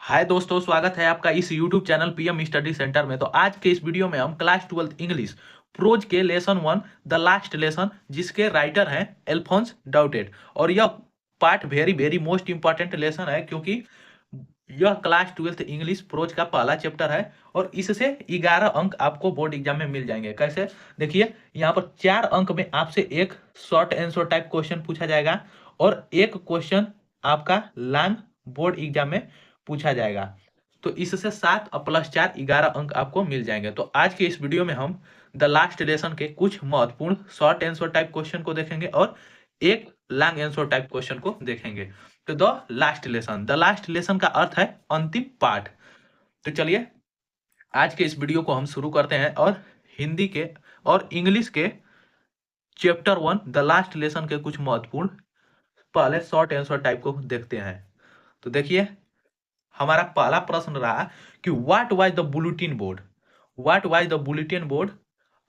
हाय दोस्तों, स्वागत है आपका इस YouTube channel PM study centre में। तो आज के इस वीडियो में हम क्लास 12th इंग्लिश प्रोज के लेसन 1 द लास्ट लेसन, जिसके राइटर हैं एल्फोंस डाउटेड। और यह part very very most important lesson है, क्योंकि यह क्लास 12th इंग्लिश प्रोज का पहला चैप्टर है और इससे 11 अंक आपको बोर्ड एग्जाम में मिल जाएंगे। कैसे? देखिए, यहाँ पर 4 अंक में आपसे एक शॉर्ट आंसर टाइप क्वेश्चन पूछा जाएगा और एक क्वेश्चन आपका लॉन्ग बोर्ड एग्जाम में पूछा जाएगा। तो इससे 7 प्लस 4 11 अंक आपको मिल जाएंगे। तो आज के इस वीडियो में हम द लास्ट लेसन के कुछ महत्वपूर्ण शॉर्ट आंसर टाइप क्वेश्चन को देखेंगे और एक लॉन्ग आंसर टाइप क्वेश्चन को देखेंगे। तो द लास्ट लेसन का अर्थ है अंतिम पाठ। तो चलिए आज के इस वीडियो को हम शुरू करते हैं और हिंदी के और इंग्लिश के चैप्टर 1 द लास्ट लेसन के कुछ महत्वपूर्ण पहले शॉर्ट आंसर टाइप को देखते हैं। तो देखिए, हमारा पहला प्रश्न रहा कि what was the bulletin board, what was the bulletin board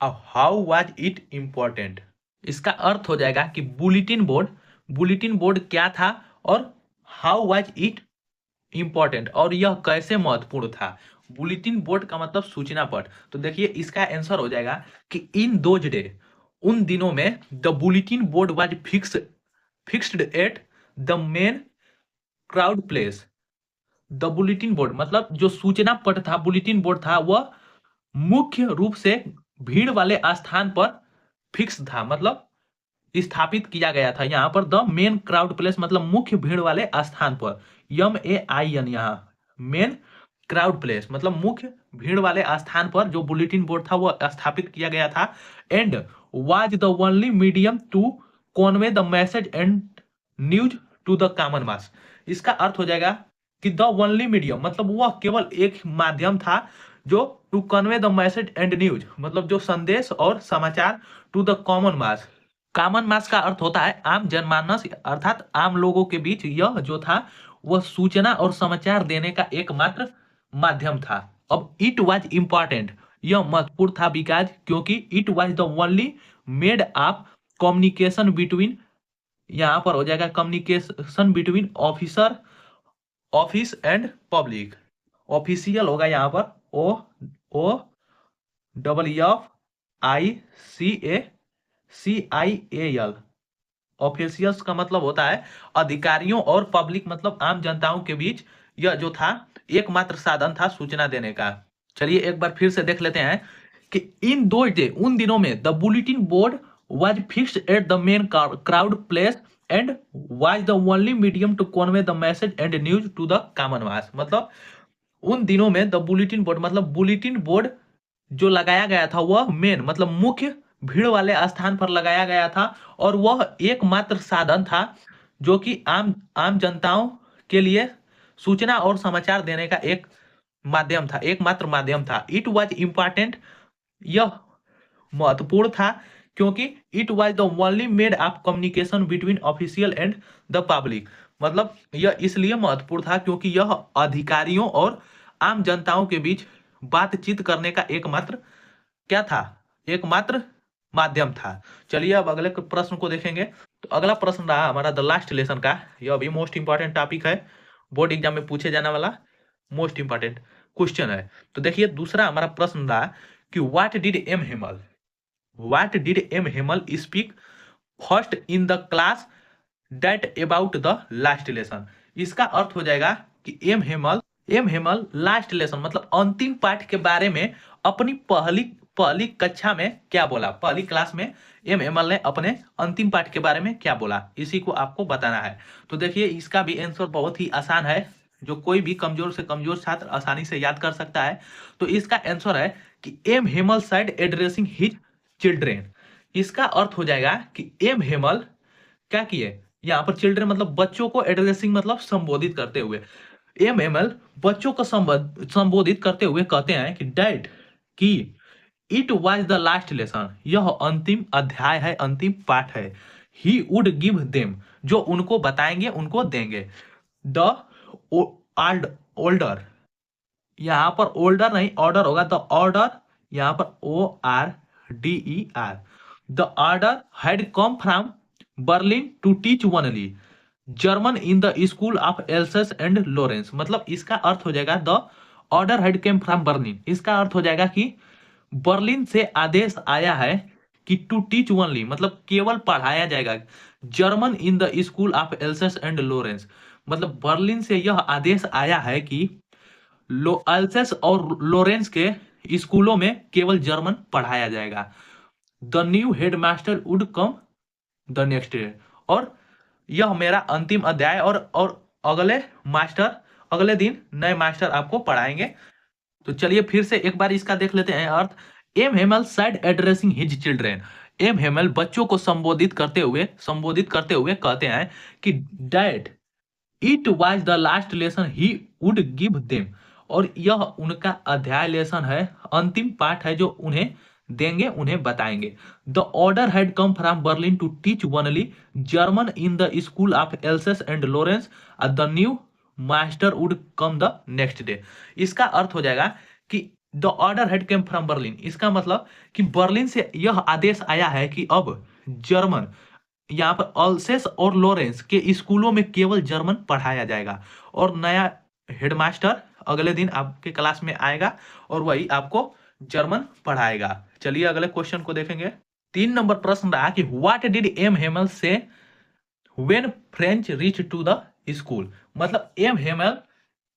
और हाउ वाज इट इम्पोर्टेंट। इसका अर्थ हो जाएगा कि बुलेटिन बोर्ड क्या था और हाउ वाज इट इम्पोर्टेंट, और यह कैसे महत्वपूर्ण था। बुलेटिन बोर्ड का मतलब सूचना पट। तो देखिए, इसका आंसर हो जाएगा कि इन दोज डे, उन दिनों में, the bulletin board was fixed at the main crowd place. The bulletin board मतलब जो सूचना पट था, बुलेटिन बोर्ड था, वह मुख्य रूप से भीड़ वाले स्थान पर फिक्स था, मतलब स्थापित किया गया था। यहाँ पर द मेन क्राउड प्लेस मतलब मुख्य भीड़ वाले स्थान पर, MAIN, यहाँ मेन क्राउड प्लेस मतलब मुख्य भीड़ वाले स्थान पर जो बुलेटिन बोर्ड था वह स्थापित किया गया था। And was the only medium to convey the message and news to the common mass. इसका अर्थ हो जाएगा कि द ओनली मीडियम मतलब वह केवल एक माध्यम था जो to convey the message and news मतलब जो संदेश और समाचार to the common mass. Common mass का अर्थ होता है आम जनमानस, अर्थात आम लोगों के बीच यह जो था वह सूचना और समाचार देने का एकमात्र माध्यम था। अब इट वाज इंपॉर्टेंट, यह महत्वपूर्ण था बिकॉज क्योंकि it was the only made of communication between, यहां पर हो जाएगा communication between office and public. Official होगा यहाँ पर OFFICAL। ऑफिशियल्स का मतलब होता है अधिकारियों और पब्लिक मतलब आम जनताओं के बीच यह जो था एकमात्र साधन था सूचना देने का। चलिए एक बार फिर से देख लेते हैं कि इन दो डे, उन दिनों में, the bulletin board was fixed at the main crowd place and was the only medium to convey the message and news to the common mass. मतलब उन दिनों में द बुलेटिन बोर्ड मतलब बुलेटिन बोर्ड जो लगाया गया था वह मेन मतलब मुख्य भीड़ वाले स्थान पर लगाया गया था और वह एकमात्र साधन था जो कि आम आम जनताओं के लिए सूचना और समाचार देने का एक माध्यम था, एकमात्र माध्यम था। इट वाज इंपॉर्टेंट, यह महत्वपूर्ण था क्योंकि it was the only made of communication between official and the public. मतलब यह इसलिए महत्वपूर्ण था क्योंकि यह अधिकारियों और आम जनताओं के बीच बातचीत करने का एकमात्र क्या था, एकमात्र माध्यम था। चलिए अब अगले प्रश्न को देखेंगे। तो अगला प्रश्न रहा हमारा द लास्ट लेसन का। यह भी मोस्ट इंपॉर्टेंट टॉपिक है, बोर्ड एग्जाम में पूछे जाने वाला मोस्ट इंपॉर्टेंट क्वेश्चन है। तो देखिए दूसरा हमारा प्रश्न रहा कि what did M Hamel speak first in the class that about the last lesson. इसका अर्थ हो जाएगा कि एम हेमल लास्ट लेसन मतलब अंतिम पाठ के बारे में अपनी पहली कक्षा में क्या बोला, पहली क्लास में एम हेमल ने अपने अंतिम पाठ के बारे में क्या बोला, इसी को आपको बताना है। तो देखिए इसका भी आंसर बहुत ही आसान है, जो कोई भी कमजोर से कमजोर छात्र आसानी से याद कर सकता है। तो इसका आंसर है कि M Hamel said addressing his children. इसका अर्थ हो जाएगा कि एम हेमल क्या किए, यहाँ पर चिल्ड्रेन मतलब बच्चों को एड्रेसिंग मतलब संबोधित करते हुए, एम एमएल बच्चों को संबोधित करते हुए कहते हैं कि डैड की it was the last lesson, यह अंतिम अध्याय है, अंतिम पाठ है। ही वुड गिव देम, जो उनको बताएंगे उनको देंगे। द ओल्डर, यहाँ पर ओल्डर नहीं ऑर्डर होगा, द ऑर्डर, यहाँ पर ORDER, the order had come from Berlin to teach only, German in the school of Alsace and Lorraine, मतलब इसका अर्थ हो जाएगा the order had came from Berlin, इसका अर्थ हो जाएगा कि बर्लिन से आदेश आया है कि टू टीच ओनली, मतलब केवल पढ़ाया जाएगा। German in the school of Alsace and Lorraine, मतलब बर्लिन से यह आदेश आया है कि अल्सेस और लोरेंस के स्कूलों में केवल जर्मन पढ़ाया जाएगा। The new headmaster would come the next day, और यह मेरा अंतिम अध्याय, और अगले दिन नए मास्टर आपको पढ़ाएंगे। तो चलिए फिर से एक बार इसका देख लेते हैं अर्थ। M Hamel said addressing his children, M Hamel बच्चों को संबोधित करते हुए कहते हैं कि that it was the last lesson he would give them, और यह उनका अध्याय लेसन है, अंतिम पाठ है जो उन्हें देंगे, उन्हें बताएंगे। The order had come from Berlin to teach only German in the school of Alsace and Lorraine, the new master would come the next day. इसका अर्थ हो जाएगा कि the order had come from Berlin, इसका मतलब कि Berlin से यह आदेश आया है कि अब जर्मन, यहाँ पर अल्सेस और लॉरेंस के स्कूलों में केवल जर्मन पढ़ाया जाएगा, और नया हेडमास्टर अगले दिन आपके क्लास में आएगा और वही आपको जर्मन पढ़ाएगा। चलिए अगले क्वेश्चन को देखेंगे। 3 नंबर प्रश्न रहा कि what did M Hamel say when Franz reach to the school, मतलब एम हेमल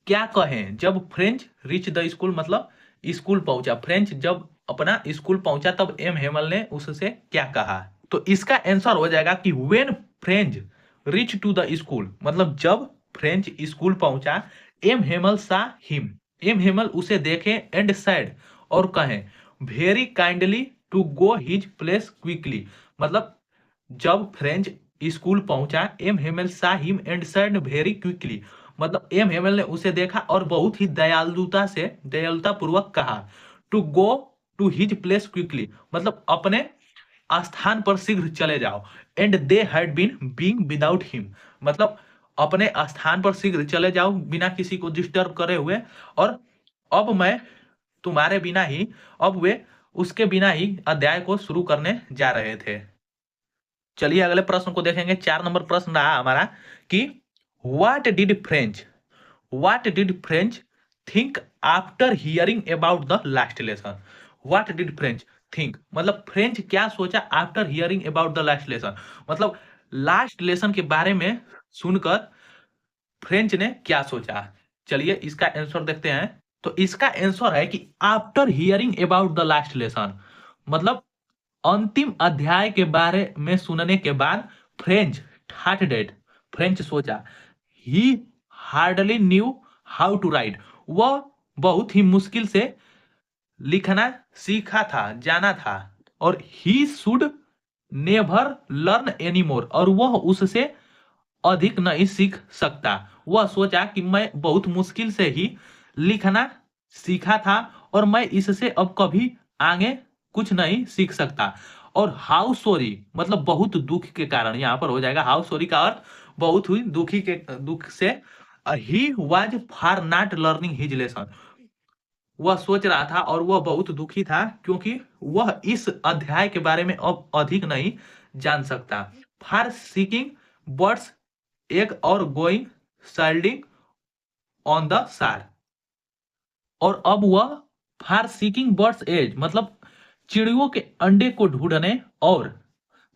क्या कहें जब फ्रेंच रीच द स्कूल, मतलब स्कूल पहुंचा, फ्रेंच जब अपना स्कूल पहुंचा तब एम हेमल ने उससे क्या कहा। तो इसका आंसर हो जाएगा कि when Franz reach to the school, मतलब जब फ्रेंच स्कूल पहुंचा, M Hamel saw him, M Hemal उसे देखे एंड सैड, और कहें very kindly to go his place quickly, मतलब जब फ्रेंच स्कूल पहुंचा, M Hamel saw him and said very quickly, मतलब एम हेमल ने उसे देखा और बहुत ही दयालुता पूर्वक कहा to go to his place quickly, मतलब अपने स्थान पर शीघ्र चले जाओ। And they had been being without him, मतलब अपने स्थान पर शीघ्र चले जाओ बिना किसी को डिस्टर्ब करे हुए, और अब मैं तुम्हारे बिना ही, अब वे उसके बिना ही अध्याय को शुरू करने जा रहे थे। चलिए अगले प्रश्न को देखेंगे। 4 नंबर प्रश्न रहा हमारा कि what did French think after hearing about the last lesson, what did French think, मतलब फ्रेंच क्या सोचा after hearing about the last lesson, मतलब लास्ट लेसन के बारे में सुनकर फ्रेंच ने क्या सोचा। चलिए इसका आंसर देखते हैं। तो इसका आंसर है कि after hearing about the last lesson, मतलब अंतिम अध्याय के बारे में सुनने के बाद फ्रेंच थॉट डेट, फ्रेंच सोचा, he hardly knew how to write, वह बहुत ही मुश्किल से लिखना सीखा था, जाना था, और he should never learn any more, और वह उससे अधिक नहीं सीख सकता। वह सोचा कि मैं बहुत मुश्किल से ही लिखना सीखा था और मैं इससे अब कभी आगे कुछ नहीं सीख सकता। और हाउ सॉरी, मतलब बहुत दुख के कारण, यहाँ पर हो जाएगा हाउ सॉरी का अर्थ बहुत हुई दुख से। He was for not learning his lesson, वह सोच रहा था और वह बहुत दुखी था क्योंकि वह इस अध्याय के बारे में अब अधिक नहीं जान सकता। फॉर सीकिंग बर्ड्स एग और गोइंग सैल्डिंग ऑन द सार, और अब वह फॉर सीकिंग बर्ड्स एज, मतलब चिड़ियों के अंडे को ढूंढने, और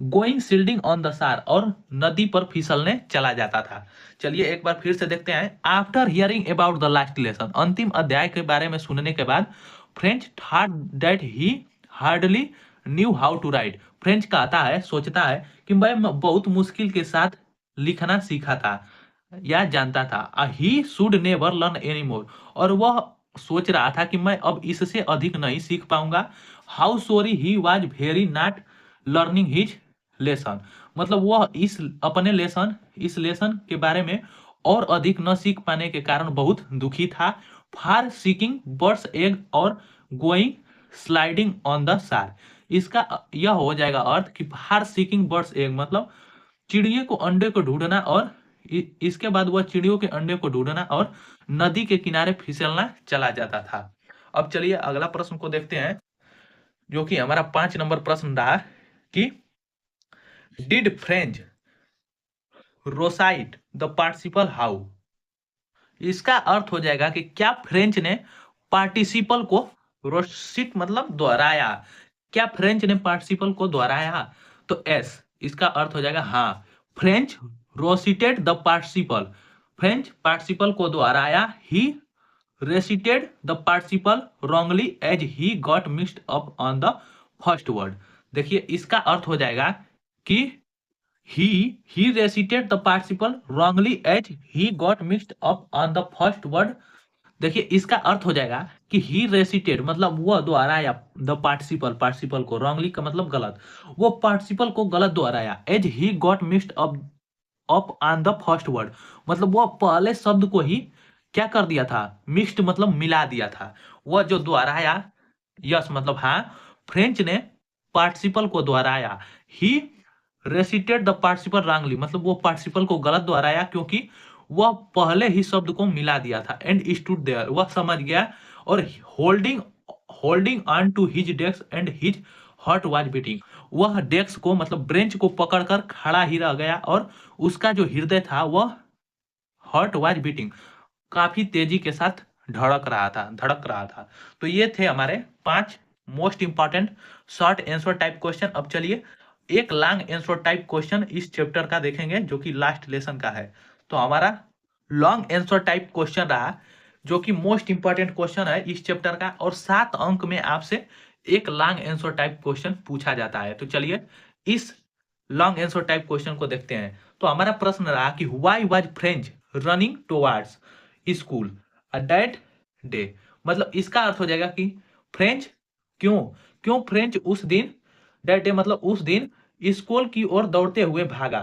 गोइंग सील्डिंग ऑन द सार, और नदी पर फिसलने चला जाता था। चलिए एक बार फिर से देखते हैं। After hearing about the last lesson, अंतिम अध्याय के बारे में सुनने के बाद Franz thought that he hardly knew how to write, Franz कहता है, सोचता है कि मैं बहुत मुश्किल के साथ लिखना सीखा था या जानता था। He should never learn any more, और वह सोच रहा था कि मैं अब इससे अधिक नहीं सीख पाऊंगा। How sorry he was very not learning his lesson, मतलब वह इस लेसन के बारे में और अधिक न सीख पाने के कारण बहुत दुखी था। फॉर सीकिंग बर्ड्स एग और गोइंग स्लाइडिंग ऑन द सार, इसका यह हो जाएगा अर्थ कि फॉर सीकिंग बर्ड्स एग, मतलब चिड़िए को अंडे को ढूंढना, और इसके बाद वह चिड़ियों के अंडे को ढूंढना और नदी के किनारे फिसलना चला जाता था। अब चलिए अगला प्रश्न को देखते हैं, जो कि हमारा 5 नंबर प्रश्न रहा कि did French recite the participle how. इसका अर्थ हो जाएगा कि क्या फ्रेंच ने पार्टिसिपल को रोसिट मतलब दोहराया, क्या फ्रेंच ने पार्टिसिपल को दोहराया, तो एस। इसका अर्थ हो जाएगा हाँ, French recited the participle, French participle को दोहराया, he recited the participle wrongly as he got mixed up on the first word. देखिए इसका अर्थ हो जाएगा कि he recited the participle wrongly as he got mixed up on the first word। देखिए इसका अर्थ हो जाएगा कि ही रेसिटेड मतलब वह दोहराया द पार्टिसिपल, पार्टिसिपल को, रॉन्गली का मतलब गलत, वो पार्टिसिपल को गलत दोहराया, as he got mixed up on the first word मतलब वह पहले शब्द को ही क्या कर दिया था, मिक्स्ड मतलब मिला दिया था, वह जो दोहराया, यस मतलब हाँ, फ्रेंच ने पार्टिसिपल को दोहराया, he recited the participle wrongly मतलब वो पार्टिसिपल को गलत दोहराया क्योंकि वह पहले ही शब्द को मिला दिया था, एंड स्टूड देयर वह समझ गया, और holding holding on to his desk and his heart was beating, वह डेस्क को मतलब ब्रेंच को पकड़कर खड़ा ही रह गया और उसका जो हृदय था वह हार्ट वाज बीटिंग काफी तेजी के साथ धड़क रहा था। तो ये थे हमारे 5 most important short answer type question. अब चलिए एक लॉन्ग आंसर टाइप क्वेश्चन इस चैप्टर का देखेंगे जो कि लास्ट लेसन का है। तो हमारा लॉन्ग आंसर टाइप क्वेश्चन रहा जो कि मोस्ट इंपॉर्टेंट क्वेश्चन है इस चैप्टर का, और 7 अंक में आपसे एक लॉन्ग आंसर टाइप क्वेश्चन पूछा जाता है। तो चलिए इस लॉन्ग आंसर टाइप क्वेश्चन को देखते हैं। तो हमारा प्रश्न रहा कि why was French running towards school that day, मतलब इसका अर्थ हो जाएगा कि फ्रेंच क्यों क्यों फ्रेंच उस दिन, दैट डे मतलब उस दिन स्कूल की ओर दौड़ते हुए भागा।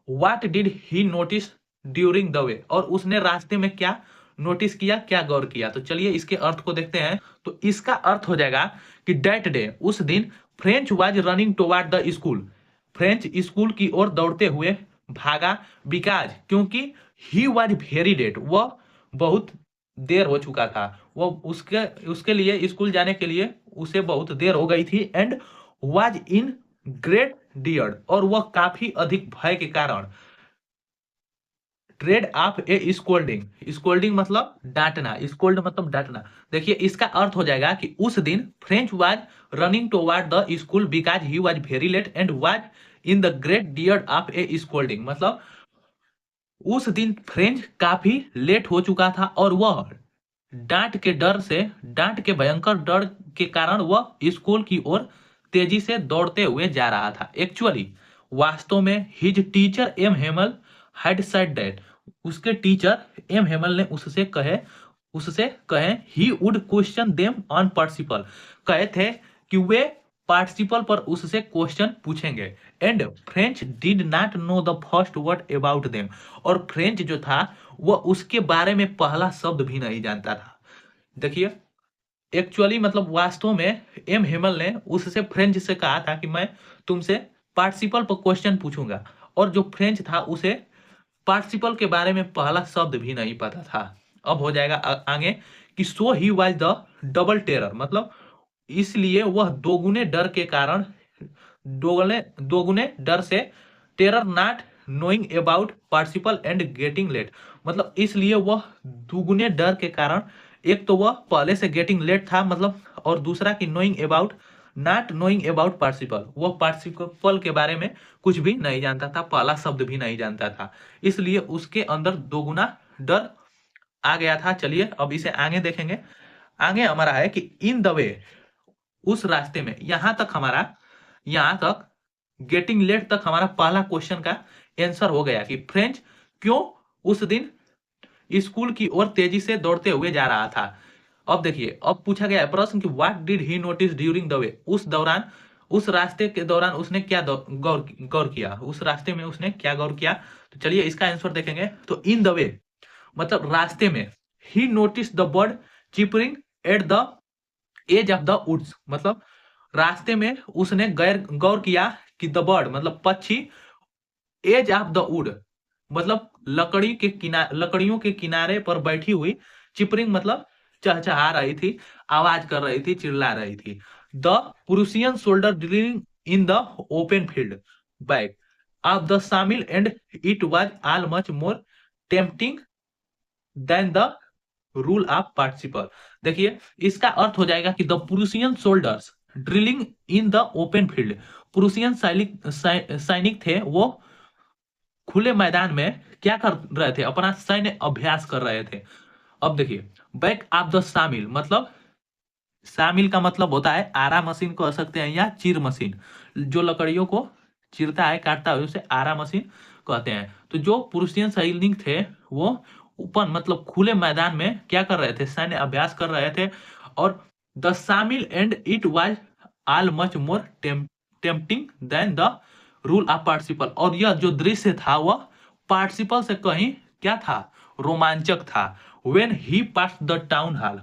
What did he notice during the way, और उसने रास्ते में क्या नोटिस किया, क्या गौर किया। तो चलिए इसके अर्थ को देखते हैं। तो इसका अर्थ हो जाएगा कि दैट डे उस दिन Franz was running toward the school, French school की ओर दौड़ते हुए भागा, बिकॉज क्योंकि ही वाज वेरी लेट वह बहुत देर हो चुका था, वो उसके उसके लिए स्कूल जाने के लिए उसे बहुत देर हो गई थी, and was in great dear और वह काफी अधिक भय के कारण, dread of a scolding, scolding मतलब डांटना, स्कोल्ड मतलब डांटना। देखिए इसका अर्थ हो जाएगा कि उस दिन Franz was running toward the school because he was very late and was in the great dear of a scolding, मतलब उस दिन फ्रेंच काफी लेट हो चुका था और वह डांट के डर से, डांट के भयंकर डर के कारण वह स्कूल की ओर तेजी से दौड़ते हुए जा रहा था। एक्चुअली वास्तव में his teacher M Hamel had said that, उसके टीचर एम हेमल ने उससे कहे he would question them on participle, कहे थे कि वे पार्टिसिपल पर उससे क्वेश्चन पूछेंगे, and French did not know the first word about them, और फ्रेंच जो था वह उसके बारे में पहला शब्द भी नहीं जानता था। देखिए एक्चुअली मतलब वास्तव में एम हेमल ने उससे फ्रेंच से कहा था कि मैं तुमसे पार्टिसिपल पर क्वेश्चन पूछूंगा, और जो फ्रेंच था उसे पार्टिसिपल के बारे में पहला शब्द भी नहीं पता था। अब हो जाएगा आगे कि so he was the double terror, मतलब इसलिए वह दोगुने डर के कारण, दोगुने डर से, terror not knowing about participle and getting late, मतलब इसलिए वह दुगुने डर के कारण, एक तो वह पहले से गेटिंग लेट था मतलब, और दूसरा कि knowing about, not knowing about participle, वह पार्टिसिपल के बारे में कुछ भी नहीं जानता था, पहला शब्द भी नहीं जानता था, इसलिए उसके अंदर दोगुना डर आ गया था। चलिए अब इसे आगे देखेंगे। आगे हमारा है कि इन द वे, उस रास्ते में, यहां तक गेटिंग लेट तक हमारा पहला क्वेश्चन का आंसर हो गया कि फ्रेंच क्यों उस दिन स्कूल की ओर तेजी से दौड़ते हुए जा रहा था। अब देखिए अब पूछा गया है प्रश्न कि what did he notice during the way, उस दौरान, उस रास्ते के दौरान उसने क्या गौर किया, उस रास्ते में उसने क्या गौर किया। तो चलिए इसका आंसर देखेंगे। तो इन द वे मतलब रास्ते में, he notice the bird chirping at the edge of the woods, मतलब रास्ते में उसने गौर किया कि द बर्ड मतलब पक्षी, एज ऑफ द वुड मतलब लकड़ियों के किनारे पर बैठी हुई, चिपरिंग मतलब चहचहा रही थी, आवाज कर रही थी, चिल्ला रही थी। The Prussian soldier drilling in the open field back, of the शामिल and it was all much more tempting than the rule of participle. देखिए इसका अर्थ हो जाएगा कि the Prussian soldiers drilling in the open field. प्रूसियन सैनिक थे, वो खुले मैदान में क्या कर रहे थे, अपना सैन्य अभ्यास कर रहे थे। अब देखिए बैक ऑफ द शामिल, मतलब शामिल का मतलब होता है आरा मशीन कह सकते हैं या चीर मशीन, जो लकड़ियों को चीरता है, काटता है, उसे आरा मशीन कहते हैं। तो जो पुरुषियन सैनिक थे वो ओपन मतलब खुले मैदान में क्या कर रहे थे, सैन्य अभ्यास कर रहे थे। और द शामिल and it was all much more tempting than the rule of participle. और यह जो दृश्य था वह पार्टिसिपल से कहीं क्या था, रोमांचक था। When he pass the town hall,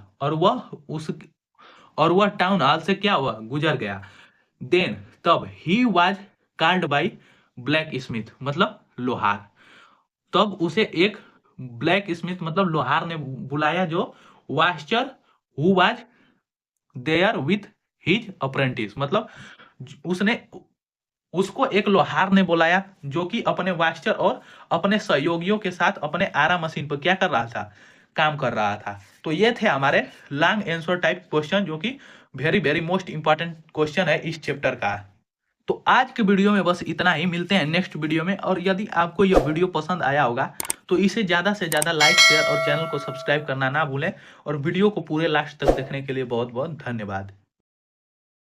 और वह टाउन हॉल से क्या हुआ, गुजर गया। देन तब he was called by black Smith, मतलब लोहार। तब उसे एक ब्लैक स्मिथ मतलब लोहार ने बुलाया, जो Wachter who was there with his apprentice, मतलब उसने उसको एक लोहार ने बुलाया जो कि अपने वास्टर और अपने सहयोगियों के साथ अपने आरा मशीन पर क्या कर रहा था, काम कर रहा था। तो ये थे हमारे लॉन्ग आंसर टाइप क्वेश्चन, जो कि very very most important question है इस चैप्टर का। तो आज के वीडियो में बस इतना ही, मिलते हैं नेक्स्ट वीडियो में। और यदि आपको यह वीडियो पसंद आया होगा तो इसे ज़्यादा से ज़्यादा लाइक शेयर और चैनल को सब्सक्राइब करना ना भूलें। और वीडियो को पूरे लास्ट तक देखने के लिए बहुत बहुत धन्यवाद।